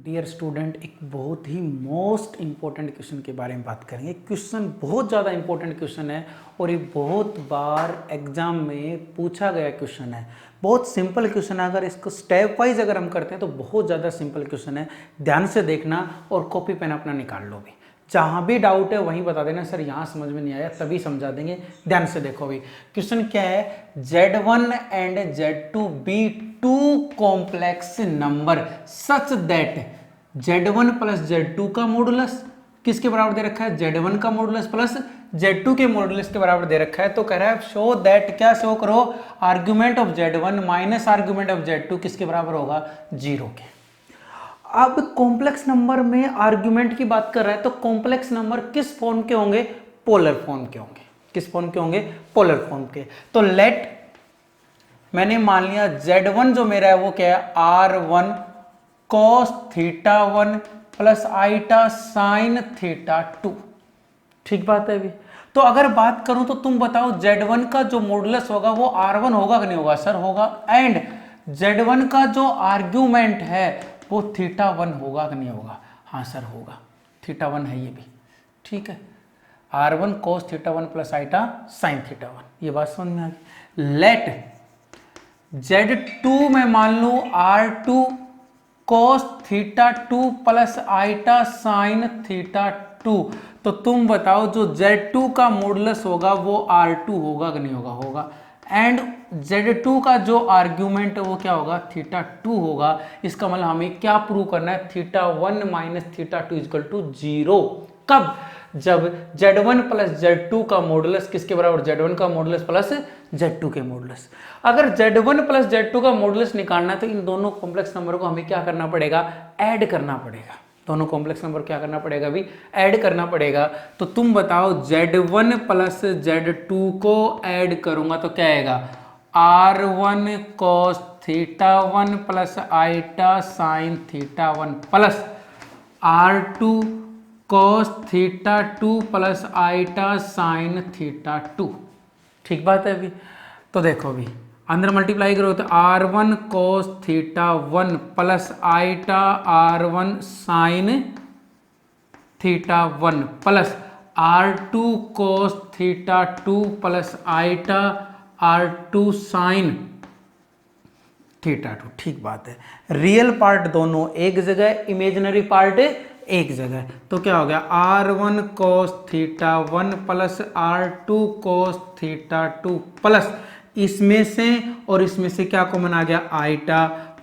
Dear student, एक बहुत ही most important question के बारे में बात करेंगे। क्वेश्चन बहुत ज़्यादा इम्पोर्टेंट क्वेश्चन है और ये बहुत बार एग्जाम में पूछा गया क्वेश्चन है। बहुत सिंपल क्वेश्चन है, अगर इसको स्टेप वाइज अगर हम करते हैं तो बहुत ज़्यादा सिंपल क्वेश्चन है। ध्यान से देखना और कॉपी पेन अपना निकाल लो भी। जहाँ भी डाउट है वहीं बता देना, सर यहाँ समझ में नहीं आया तभी समझा देंगे। ध्यान से देखो भी क्वेश्चन क्या है। Z1 and Z2 be two complex number such that Z1 plus Z2 का मॉडुलस किसके बराबर दे रखा है, Z1 का मॉडुलस प्लस Z2 के मॉडुलस के बराबर दे रखा है। तो कह रहा है शो दैट, क्या शो करो, argument of Z1 minus argument of Z2 किसके बराबर होगा, 0 के। अब कॉम्प्लेक्स नंबर में आर्ग्यूमेंट की बात कर रहा है तो कॉम्प्लेक्स नंबर किस फॉर्म के होंगे, पोलर फॉर्म के होंगे। किस फॉर्म के होंगे, पोलर फॉर्म के। तो लेट, मैंने मान लिया Z1 जो मेरा है वो क्या है, R1 cos θ1 plus iota sine θ2। ठीक बात है अभी। तो अगर बात करूं तो तुम बताओ Z1 का जो मॉडुलस होगा वो R1 होगा कि नहीं होगा, सर होगा। एंड Z1 का जो आर्ग्यूमेंट है वो θ1 होगा कि नहीं होगा, हाँ सर होगा, θ1 है ये भी। ठीक है, R1 cos θ1 plus iota sine θ1, ये बात समझ में आ गई। लेट Z2 में मान लो R2 cos θ2 plus iota sine θ2। तो तुम बताओ जो Z2 का मॉडुलस होगा वो R2 होगा कि नहीं होगा, होगा। एंड Z2 का जो आर्ग्यूमेंट है वो क्या होगा, θ2 होगा। इसका मतलब हमें क्या प्रूव करना है, θ1 माइनस θ2 इक्वल टू 0। कब, जब Z1 प्लस Z2 का मॉडुलस किसके बराबर, Z1 का मॉडुलस प्लस Z2 के मॉडुलस। अगर Z1 प्लस Z2 का मॉडुलस निकालना है तो इन दोनों कॉम्प्लेक्स नंबर को हमें क्या करना पड़ेगा, ऐड करना पड़ेगा। दोनों कॉम्प्लेक्स नंबर क्या करना पड़ेगा अभी, ऐड करना पड़ेगा। तो तुम बताओ Z1 प्लस Z2 को ऐड करूंगा तो क्या आएगा, R1 cos θ1 plus iota sine θ1 plus R2 cos θ2 plus iota sine θ2। ठीक बात है अभी। तो देखो अभी अंदर मल्टीप्लाई करो तो R1 cos θ1 plus iota R1 sine θ1 plus R2 cos θ2 plus iota R2 sine θ2। ठीक बात है। रियल पार्ट दोनों एक जगह, इमेजिनरी पार्ट एक जगह। तो क्या हो गया, R1 cos θ1 plus R2 cos θ2 plus इसमें से और इसमें से क्या कॉमन आ गया, iota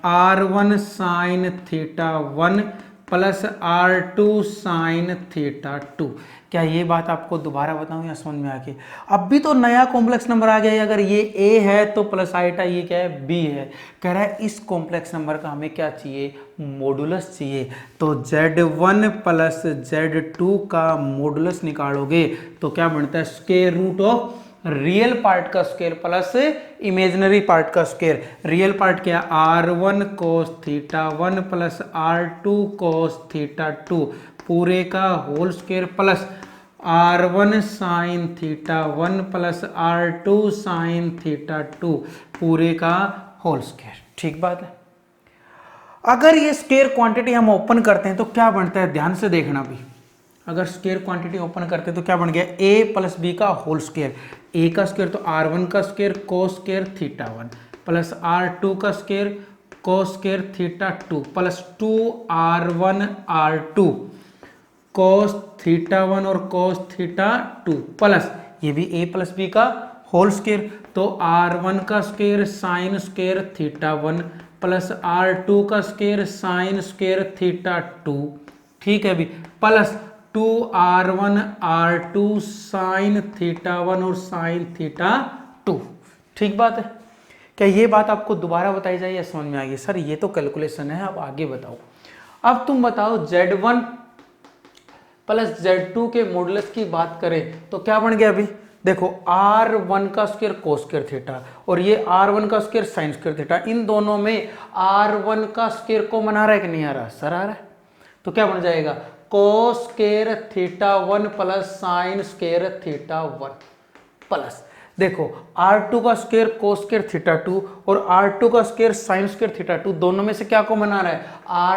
R1 sine θ1 plus R2 sine θ2। क्या ये बात आपको दोबारा बताऊं या समझ में आ गई? अब भी तो नया कॉम्प्लेक्स नंबर आ गया है। अगर ये A है तो प्लस आइटा ये क्या है, B है। कह रहा है इस कॉम्प्लेक्स नंबर का हमें क्या चाहिए, मॉडुलस चाहिए। तो Z1 प्लस Z2 का मॉडुलस निकालोगे तो क्या बनता है, square root of real part का स्क्वायर प्लस इमेजिनरी पार्ट का स्क्वायर। रियल पार्ट क्या, R1 cos θ1 plus R2 cos θ2 पूरे का whole square plus R1 sine θ1 plus R2 sine θ2 पूरे का होल स्क्वायर। ठीक बात है। अगर ये स्क्वायर क्वांटिटी हम ओपन करते हैं तो क्या बनता है, ध्यान से देखना भी। अगर स्क्वायर क्वांटिटी ओपन करते हैं तो क्या बन गया, a प्लस बी का होल स्क्वायर। a का स्क्वायर तो R1 का square cos square θ1 plus R2 का square cos square θ2 plus 2R1 R2 cos θ1 और कोस θ2 प्लस ये भी a प्लस बी का होल स्क्वायर। तो R1 का square sine square θ1 plus R2 का स्क्वायर साइन स्क्वायर θ2। ठीक है अभी, प्लस 2R1 R2 साइन θ1 और साइन θ2। ठीक बात है। क्या ये बात आपको दोबारा बताई जाए या समझ में आ गई, सर ये तो कैलकुलेशन है, अब आगे बताओ। अब तुम बताओ Z1 प्लस Z2 के मॉडुलस की बात करें तो क्या बन गया अभी, देखो R1 का स्क्वायर कोस स्क्वायर थीटा और ये R1 का स्क्वायर साइन स्क्वायर थीटा। इन दोनों में R1 का स्क्वायर कॉमन आ रहा है कि नहीं आ रहा, सर आ रहा है। तो क्या बन जाएगा, cos square θ1 plus sine square θ1 plus देखो R2 का स्क्वायर कोस स्क्वायर थीटा 2 और R2 का स्क्वायर साइन स्क्वायर थीटा 2, दोनों में से क्या कॉमन आ रहा है?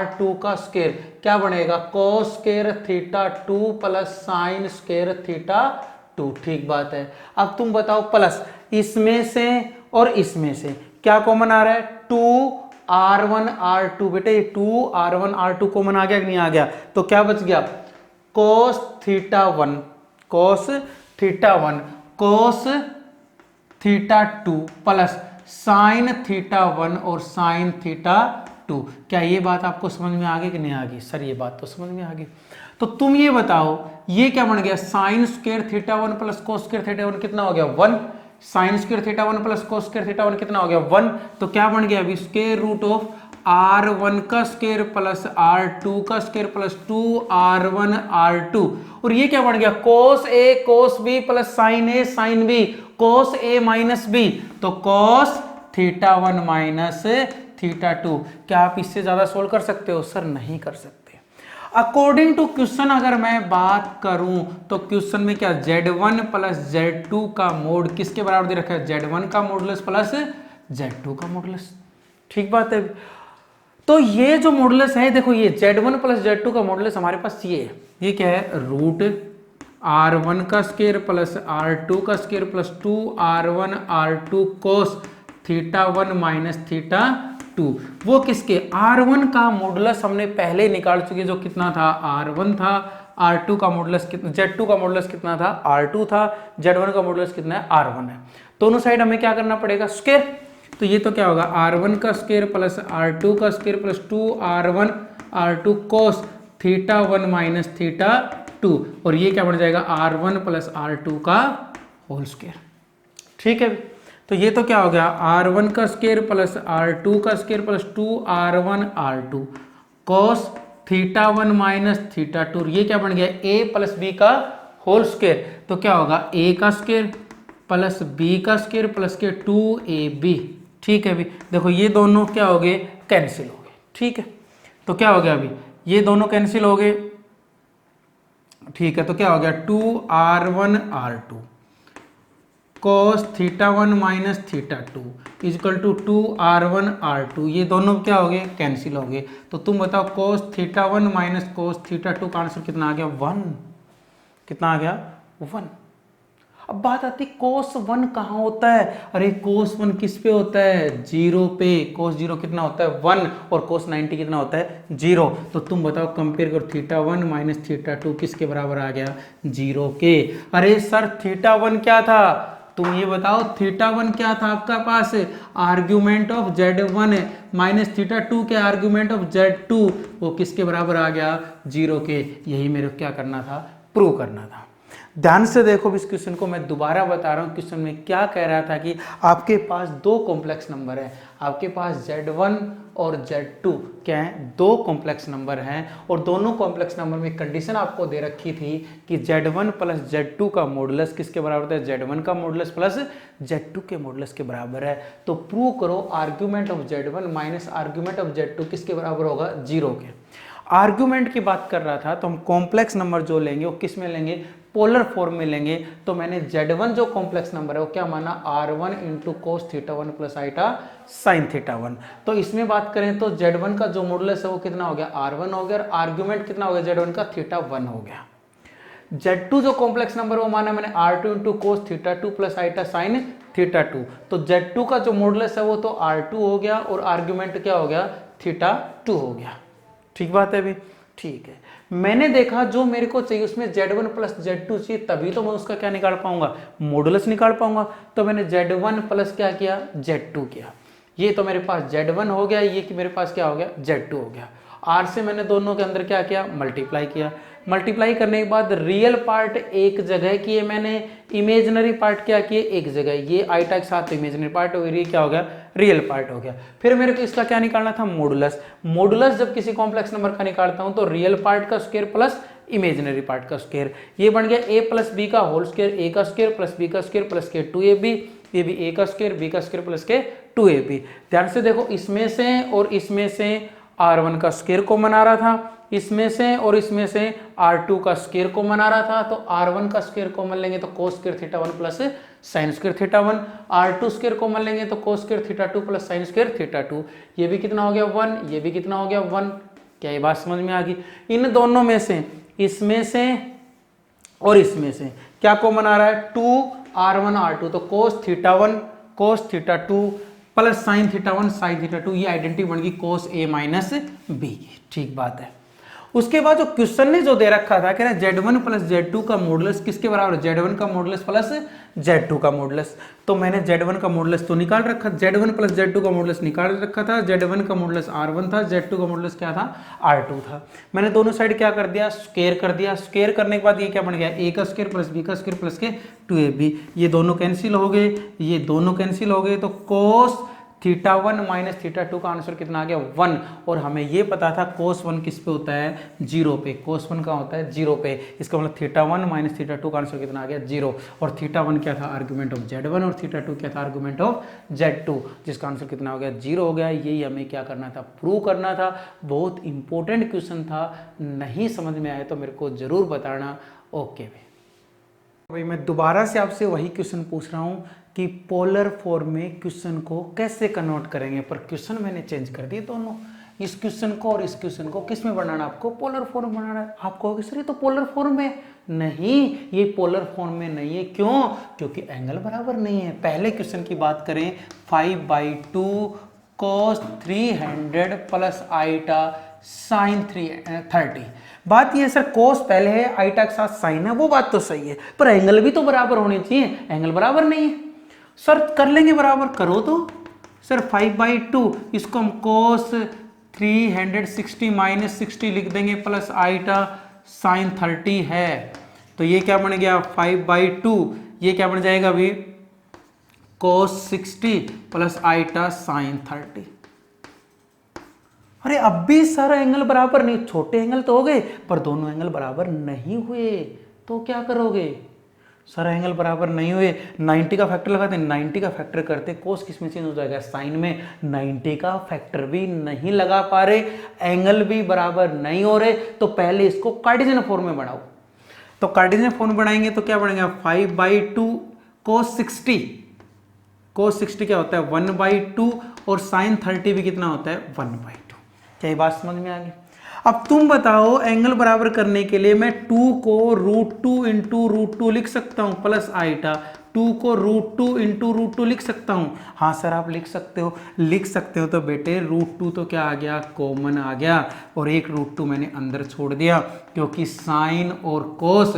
R2 का स्क्वायर क्या बनेगा? Cos square theta 2 plus sine square theta 2। ठीक बात है। अब तुम बताओ प्लस इसमें से और इसमें से क्या कॉमन आ रहा है? 2R1 R2। बेटे 2R1 R2 कॉमन आ गया कि नहीं आ गया? तो क्या बच गया? कोस थीटा 1 कोस थीटा 1 कोस थीटा 2 प्लस साइन थीटा 1 और साइन थीटा 2। क्या ये बात आपको समझ में आ गई कि नहीं आ गई? सर ये बात तो समझ में आ गई। तो तुम ये बताओ ये क्या बन गया? Sine square theta 1 plus cos square theta 1 कितना हो गया? 1। Sine square theta 1 plus cos square theta 1 कितना हो गया? 1। तो क्या बन गया अभी? स्क्वायर रूट ऑफ R1 का स्क्वायर प्लस R2 का स्क्वायर प्लस 2R1 R2। और ये क्या बन गया? कोस ए कोस बी प्लस साइन ए साइन बी कोस ए माइनस बी। तो कोस थीटा 1 माइनस थीटा 2। क्या आप इससे ज्यादा सोल्व कर सकते हो? सर नहीं कर सकते। अकॉर्डिंग टू क्वेश्चन अगर मैं बात करूं तो क्वेश्चन में क्या Z1 प्लस Z2 का मोड किसके बराबर दे रखा है? Z1 का मॉडुलस प्लस Z2 का मॉडुलस। ठीक बात है। तो ये जो मॉडुलस है देखो, ये Z1 प्लस Z2 का मॉडुलस हमारे पास ये है। ये क्या है? रूट R1 का स्क्वायर प्लस R2 का square plus 2R1 R2 cos theta 1 minus theta 2। वो किसके? R1 का मॉडुलस हमने पहले निकाल चुके, जो कितना था? R1 था। R2 का मॉडुलस कितना? Z2 का मॉडुलस कितना था? R2 था। Z1 का मॉडुलस कितना है? R1 है। दोनों साइड हमें क्या करना पड़ेगा? स्क्वायर। तो ये तो क्या होगा? R1 का स्क्वायर प्लस R2 का square plus 2R1 R2 cos theta 1 minus theta 2। और ये क्या बन जाएगा? R1 प्लस R2 का होल स्क्वायर। ठीक है। तो ये तो क्या हो गया? R1 का स्क्वायर प्लस R2 का square plus 2R1 R2 cos theta 1 minus theta 2। ये क्या बन गया? A प्लस बी का होल स्क्वायर। तो क्या होगा? A का स्क्वायर प्लस B का स्क्वायर प्लस के 2AB। ठीक है। अभी देखो ये दोनों क्या हो गए? कैंसिल हो गए। ठीक है। तो क्या हो गया? अभी ये दोनों कैंसिल हो गए। ठीक है। तो क्या हो गया? 2R1 R2 cos theta 1 minus theta 2 equal to 2R1 R2। ये दोनों क्या हो गए? कैंसिल हो गए। तो तुम बताओ कोस थीटा 1 माइनस कोस थीटा 2 का आंसर कितना आ गया? 1। कितना आ गया? 1। अब बात आती कोस 1 कहाँ होता है? अरे कोस 1 किस पे होता है? 0 पे। कोस 0 कितना होता है? 1। और कोस 90 कितना होता है? 0। तो तुम बताओ कंपेयर करो, थीटा 1 माइनस थीटा 2 किसके बराबर आ गया? 0 के। अरे सर थीटा 1 क्या था? तुम ये बताओ थीटा 1 क्या था आपका पास? Argument of Z1 minus theta 2 के आर्ग्यूमेंट ऑफ Z2। वो किसके बराबर आ गया? 0 के। यही मेरे को क्या करना था? प्रूव करना था। ध्यान से देखो इस क्वेश्चन को, मैं दोबारा बता रहा हूँ। क्वेश्चन में क्या कह रहा था कि आपके पास दो कॉम्प्लेक्स नंबर है। आपके पास Z1 और Z2 क्या है? दो कॉम्प्लेक्स नंबर हैं और दोनों कॉम्प्लेक्स नंबर में कंडीशन आपको दे रखी थी कि Z1 प्लस Z2 का मॉडुलस किसके बराबर है? Z1 का मॉडुलस प्लस Z2 के मॉडुलस के बराबर है। तो प्रूव करो argument of Z1 minus argument of Z2 किसके बराबर होगा? 0 के। आर्ग्यूमेंट की बात कर रहा था तो हम कॉम्प्लेक्स नंबर जो लेंगे वो किस में लेंगे? पोलर फॉर्म में लेंगे। तो मैंने Z1 जो कॉम्प्लेक्स नंबर है वो क्या माना? R1 into cos theta 1 plus iota sine theta 1। तो इसमें बात करें तो Z1 का जो मॉडुलस है वो कितना हो गया? R1 हो गया। और आर्ग्यूमेंट कितना हो गया Z1 का? थीटा 1 हो गया। Z2 जो कॉम्प्लेक्स नंबर वो माना मैंने R2 into cos theta 2 plus iota sine theta 2। तो Z2 का जो मॉडुलस है वो तो R2 हो गया और आर्ग्यूमेंट क्या हो गया? थीटा 2 हो गया। ठीक बात है अभी? ठीक है। मैंने देखा जो मेरे को चाहिए उसमें Z1 प्लस Z2 चाहिए, तभी तो मैं उसका क्या निकाल पाऊंगा? मॉडुलस निकाल पाऊंगा। तो मैंने Z1 प्लस क्या किया? Z2 किया। ये तो मेरे पास Z1 हो गया, ये कि मेरे पास क्या हो गया? Z2 हो गया। R से मैंने दोनों के अंदर क्या किया? मल्टीप्लाई किया। मल्टीप्लाई करने के बाद रियल पार्ट एक जगह किए मैंने, इमेजिनरी पार्ट क्या किए? एक जगह। ये आइटा के साथ इमेजिनरी पार्ट हो गया, क्या हो गया? रियल पार्ट हो गया। फिर मेरे को इसका क्या निकालना था? मॉडुलस। मॉडुलस जब किसी कॉम्प्लेक्स नंबर का निकालता हूं तो रियल पार्ट का स्क्वायर प्लस इमेजिनरी पार्ट का स्क्वायर। ये बन गया a प्लस बी का होल स्क्वायर, a का स्क्वायर प्लस b का स्क्वायर प्लस के 2ab। ये भी a का स्क्वायर b का स्क्वायर प्लस के 2ab। ध्यान से देखो इसमें से और इसमें से R1 का स्क्वायर कॉमन आ रहा था, इसमें से और इसमें से R2 का स्क्वायर कॉमन आ रहा था, तो R1 का स्क्वायर कॉमन लेंगे तो cos square theta 1 plus sine square theta 1, R2 square common लेंगे तो cos square theta 2 plus sine square theta 2। ये भी कितना हो गया 1, ये भी कितना हो गया 1। क्या ये बात समझ में आ गई? इन दोनों में से, इसमें से और इसमें से क्या कॉमन आ रहा है? 2R1 R2, तो cos theta 1 cos theta 2 plus sign theta 1 sign theta 2, ये आइडेंटिटी बन गई cos a माइनस बी की। ठीक बात है। उसके बाद जो क्वेश्चन ने जो दे रखा था, कह रहे Z1 प्लस Z2 का मॉडुलस किसके बराबर है? Z1 का मॉडुलस प्लस Z2 का मॉडुलस। तो मैंने Z1 का मॉडुलस तो निकाल रखा, Z1 प्लस Z2 का मॉडुलस निकाल रखा था। Z1 का मॉडुलस R1 था, Z2 का मॉडुलस क्या था? R2 था। मैंने दोनों साइड क्या कर दिया? स्क्वायर कर दिया। स्क्वायर करने के बाद ये क्या बन गया? a का स्क्वायर प्लस b का स्क्वायर प्लस के 2ab। ये दोनों कैंसिल हो गए, ये दोनों कैंसिल हो गए, तो cos थीटा 1 माइनस थीटा 2 का आंसर कितना आ गया? 1। और हमें ये पता था cos 1 किस पे होता है? 0 पे। cos 1 का होता है 0 पे। इसका मतलब थीटा 1 माइनस थीटा 2 का आंसर कितना आ गया? 0। और थीटा 1 क्या था? आर्गुमेंट ऑफ Z1, और थीटा 2 क्या था? आर्गुमेंट ऑफ Z2, जिसका आंसर कितना हो गया? 0 हो गया। यही हमें क्या करना था? प्रूव करना था। बहुत इंपॉर्टेंट क्वेश्चन था, नहीं समझ में आए तो मेरे को जरूर बताना। ओके भाई, मैं दोबारा से आपसे वही क्वेश्चन पूछ रहा हूँ कि पोलर फॉर्म में क्वेश्चन को कैसे कन्वर्ट करेंगे, पर क्वेश्चन मैंने चेंज कर दिए दोनों। इस क्वेश्चन को और इस क्वेश्चन को किस में बनाना? आपको पोलर फॉर्म बनाना है। आप कहोगे सर ये तो पोलर फॉर्म में नहीं, ये पोलर फॉर्म में नहीं है। क्यों? क्योंकि एंगल बराबर नहीं है। पहले क्वेश्चन की बात करें, 5/2 cos 300 प्लस आईटा साइन 330। बात ये सर cos पहले है, आईटा के साथ साइन है, वो बात तो सही है, पर एंगल भी तो बराबर होने चाहिए। एंगल बराबर नहीं है सर। कर लेंगे बराबर, करो तो सर। 5/2 इसको हम cos 360 माइनस 60 लिख देंगे प्लस आईटा साइन 30 है, तो ये क्या बन गया? 5/2। ये क्या बन जाएगा अभी? cos 60 plus आईटा sign 30। अरे अब भी सारा एंगल बराबर नहीं, छोटे एंगल तो हो गए पर दोनों एंगल बराबर नहीं हुए, तो क्या करोगे? सारा एंगल बराबर नहीं हुए, 90 का फैक्टर लगाते, 90 का फैक्टर करते, कोस किस में चेंज हो जाएगा? साइन में। 90 का फैक्टर भी नहीं लगा पा रहे, एंगल भी बराबर नहीं हो रहे, तो पहले इसको कार्टेशियन फॉर्म में बनाओ। तो कार्टेशियन फॉर्म बनाएंगे तो क्या बनेगा? 5/2 cos 60। cos 60 क्या होता है? 1/2, और साइन 30 भी कितना होता है? 1/2। क्या ये बात समझ में आ गई? अब तुम बताओ, एंगल बराबर करने के लिए मैं 2 को √2 इंटू √2 लिख सकता हूं प्लस आईटा, 2 को √2 इंटू √2 लिख सकता हूं। हाँ सर आप लिख सकते हो, लिख सकते हो। तो बेटे √2 तो क्या आ गया? कॉमन आ गया, और एक √2 मैंने अंदर छोड़ दिया, क्योंकि साइन और कोस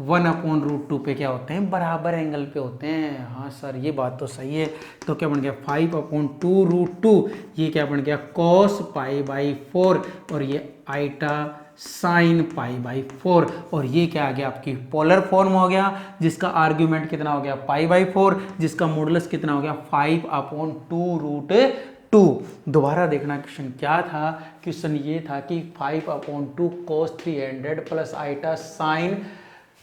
1/√2 पे क्या होते हैं? बराबर एंगल पे होते हैं। हाँ सर ये बात तो सही है। तो क्या बन गया? 5/2 ये क्या बन गया? cos π/4, और ये आईटा साइन π/4, और ये क्या आ गया? आपकी पोलर फॉर्म हो गया, जिसका आर्ग्यूमेंट कितना हो गया? π/4, जिसका मॉडुलस कितना हो गया? 5/2√2। दोबारा देखना क्वेश्चन क्या था? क्वेश्चन ये था कि 5/2 cos 300 प्लस आईटा साइन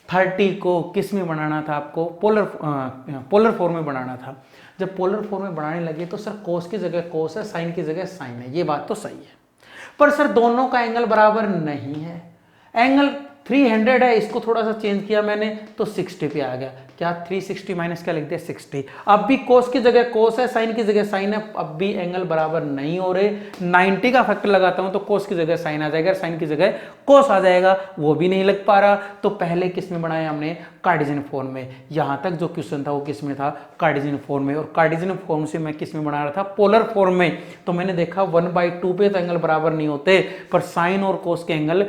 30 को किस में बनाना था? आपको पोलर फॉर्म में बनाना था। जब पोलर फॉर्म में बनाने लगे तो सर कोस की जगह कोस है, साइन की जगह साइन है, ये बात तो सही है, पर सर दोनों का एंगल बराबर नहीं है। एंगल 300 है, इसको थोड़ा सा चेंज किया मैंने तो 60 पे आ गया। क्या 360 माइनस क्या लिख दिया? 60। अब भी कोस की जगह कोस है, साइन की जगह साइन है, अब भी एंगल बराबर नहीं हो रहे। 90 का फैक्टर लगाता हूं तो कोस की जगह साइन आ जाएगा, साइन की जगह कोस आ जाएगा, वो भी नहीं लग पा रहा। तो पहले किस में बनाया हमने? कार्टेशियन फॉर्म में। यहां तक जो क्वेश्चन था वो किस में था? कार्टेशियन फॉर्म में। और कार्टेशियन फॉर्म से मैं किस में बना रहा था? पोलर फॉर्म में। तो मैंने देखा 1/2 पे तो एंगल बराबर नहीं होते, पर साइन और कोस के एंगल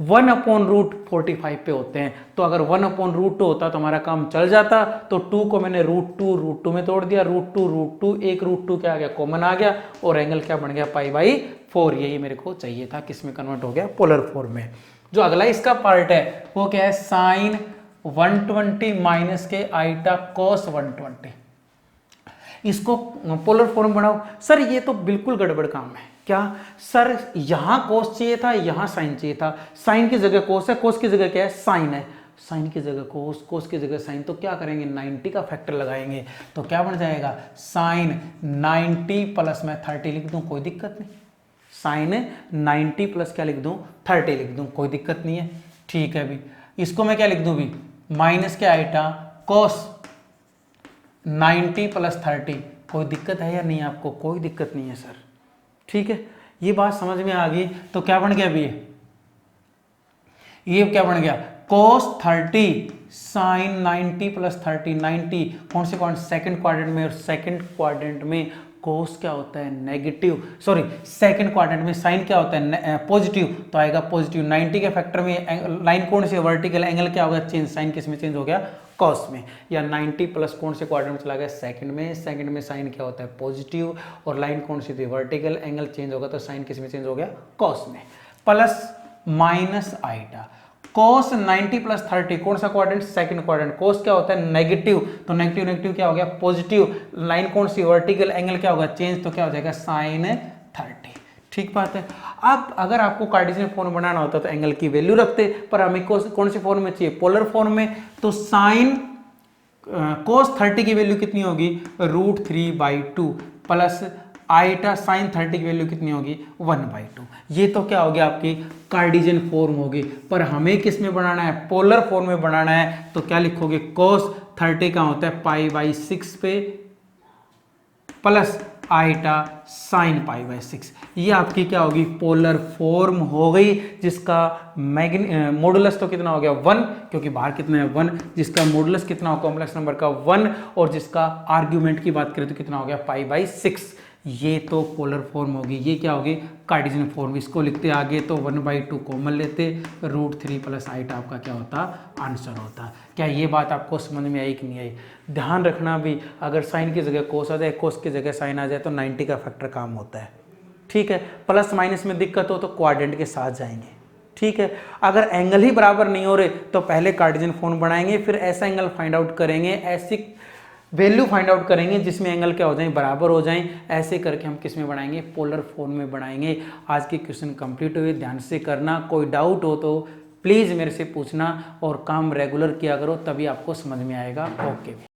1/√45 पे होते हैं। तो अगर 1/√2 होता तो हमारा काम चल जाता। तो 2 को मैंने √2 में तोड़ दिया, √2 एक √2 क्या आ गया? कॉमन आ गया, और एंगल क्या बन गया? π/4। यही मेरे को चाहिए था, किस में कन्वर्ट हो गया? पोलर फॉर्म में। जो अगला इसका पार्ट है वो क्या है? साइन 120 माइनस के आईटा cos 120, इसको पोलर फॉर्म बनाओ। सर ये तो बिल्कुल गड़बड़ काम है। क्या सर? यहां कोस चाहिए था, यहां साइन चाहिए था। साइन की जगह कोस है, कोस की जगह क्या है? साइन है। साइन की जगह कोस, कोस की जगह साइन, तो क्या करेंगे? 90 का फैक्टर लगाएंगे, तो क्या बन जाएगा? साइन 90 प्लस मैं 30 लिख दूं, कोई दिक्कत नहीं। साइन 90 प्लस क्या लिख दूं 30 लिख दूं, कोई दिक्कत नहीं है। ठीक है भी, इसको मैं क्या लिख दूं भी माइनस के आइटा कॉस 90 प्लस 30, कोई दिक्कत है या नहीं आपको? कोई दिक्कत नहीं है सर। ठीक है, ये बात समझ में आ गई। तो क्या बन गया भी ये क्या बन गया cos 30 साइन 90 प्लस 30, 90 कौन से क्वाड्रेंट? सेकंड क्वाड्रेंट में, और सेकंड क्वाड्रेंट में cos क्या होता है नेगेटिव, सॉरी सेकंड क्वाड्रेंट में साइन क्या होता है पॉजिटिव, तो आएगा पॉजिटिव। 90 के फैक्टर में लाइन कौन सी वर्टिकल, एंगल क्या होगा चेंज, साइन किस में चेंज हो गया कॉस में। या 90 प्लस कौन से क्वाड्रेंट में चला गया सेकंड में, सेकंड में साइन क्या होता है पॉजिटिव, और लाइन कौन सी थी वर्टिकल, एंगल चेंज होगा तो साइन किस में चेंज हो गया कॉस में। Plus minus iota cos 90 plus 30 कौन सा क्वाड्रेंट? Second quadrant. cos क्या होता है नेगेटिव, तो नेगेटिव नेगेटिव क्या हो गया पॉजिटिव, लाइन कौन सी वर्टिकल, एंगल क्या होगा चेंज, तो क्या हो जाएगा साइन 30। ठीक बात है। अब अगर आपको कार्टेशियन फॉर्म बनाना होता तो एंगल की वैल्यू रखते, पर हमें कौन सी फॉर्म में चाहिए पोलर फॉर्म में, तो साइन cos 30 की वैल्यू कितनी होगी √3/2 प्लस आइटा साइन 30 की वैल्यू कितनी होगी 1/2। ये तो क्या हो गया आपकी कार्टेशियन फॉर्म होगी, पर हमें किस में बनाना है पोलर फॉर्म में बनाना है। तो क्या लिखोगे cos 30 का होता है π/6 पे प्लस आइटा साइन π/6, ये आपकी क्या होगी पोलर फॉर्म हो गई, जिसका मॉडुलस तो कितना हो गया 1, क्योंकि बाहर कितना है 1, जिसका मॉडुलस कितना हो कॉम्प्लेक्स नंबर का 1, और जिसका आर्ग्यूमेंट की बात करें तो कितना हो गया π/6। ये तो पोलर फॉर्म होगी। ये क्या होगी कार्टेशियन फॉर्म। इसको लिखते आगे तो 1/2 कॉमन लेते, √3 प्लस आइटा आपका क्या होता आंसर होता। क्या ये बात आपको समझ में आई कि नहीं आई? ध्यान रखना भी, अगर साइन की जगह कोस आ जाए, कोस की जगह साइन आ जाए तो 90 का फैक्टर काम होता है। ठीक है, प्लस माइनस में दिक्कत हो तो क्वाड्रेंट के साथ जाएंगे। ठीक है, अगर एंगल ही बराबर नहीं हो रहे तो पहले कार्टेशियन फॉर्म बनाएंगे, फिर ऐसा एंगल फाइंड आउट करेंगे, ऐसी वैल्यू फाइंड आउट करेंगे जिसमें एंगल क्या हो जाए बराबर हो जाएं। ऐसे करके हम किस में बनाएंगे पोलर फॉर्म में बनाएंगे। आज के क्वेश्चन कंप्लीट हुए, ध्यान से करना। कोई डाउट हो तो प्लीज़ मेरे से पूछना, और काम रेगुलर किया करो, तभी आपको समझ में आएगा। ओके।